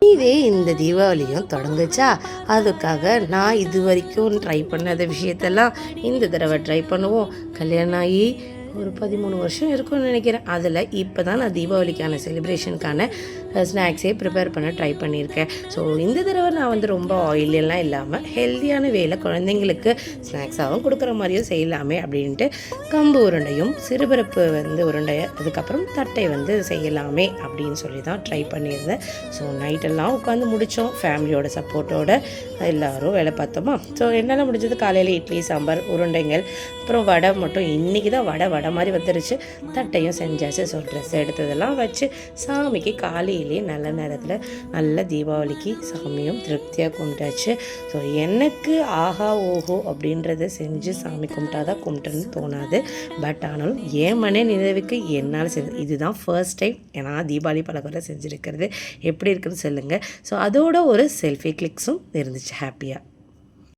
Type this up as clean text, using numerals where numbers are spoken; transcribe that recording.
இதே இந்த தீபாவளியும் தொடங்குச்சா, அதுக்காக நான் இது வரைக்கும் ட்ரை பண்ணாத விஷயத்தெல்லாம் இந்த தடவை ட்ரை பண்ணுவோம். கல்யாணம் ஆகி ஒரு 13 வருஷம் இருக்கும்னு நினைக்கிறேன். அதில் இப்போ தான் நான் தீபாவளிக்கான செலிப்ரேஷனுக்கான ஸ்நாக்ஸே ப்ரிப்பேர் பண்ண ட்ரை பண்ணியிருக்கேன். ஸோ இந்த தடவை நான் வந்து ரொம்ப ஆயிலெல்லாம் இல்லாமல் ஹெல்த்தியான வேலை குழந்தைங்களுக்கு ஸ்நாக்ஸாகவும் கொடுக்குற மாதிரியும் செய்யலாமே அப்படின்ட்டு கம்பு உருண்டையும் சிறுபருப்பு வந்து உருண்டை அதுக்கப்புறம் தட்டை வந்து செய்யலாமே அப்படின்னு சொல்லி தான் ட்ரை பண்ணியிருந்தேன். ஸோ நைட்டெல்லாம் உட்காந்து முடித்தோம் ஃபேமிலியோட சப்போர்ட்டோடு எல்லோரும் வேலை பார்த்தோமா. ஸோ என்னால் முடிஞ்சது காலையில் இட்லி சாம்பார் உருண்டைங்கள் அப்புறம் வடை மட்டும் இன்றைக்கி தான் வடை மாதிரி வந்துருச்சு. தட்டையும் செஞ்சாச்சு. ஸோ ட்ரெஸ் எடுத்ததெல்லாம் வச்சு சாமிக்கு காலையிலே நல்ல நேரத்தில் நல்ல தீபாவளிக்கு சாமியும் திருப்தியாக கும்பிட்டாச்சு. ஸோ எனக்கு ஆஹா ஓஹோ அப்படின்றத செஞ்சு சாமி கும்பிட்டாதான் கும்பிட்டுன்னு தோணாது. பட் ஆனாலும் என் மன நிறைவுக்கு என்னால் இதுதான் ஃபர்ஸ்ட் டைம் ஏன்னா தீபாவளி பலகாரம் செஞ்சுருக்கிறது எப்படி இருக்குன்னு சொல்லுங்கள். ஸோ அதோட ஒரு செல்ஃபி கிளிக்ஸும் இருந்துச்சு ஹாப்பியாக.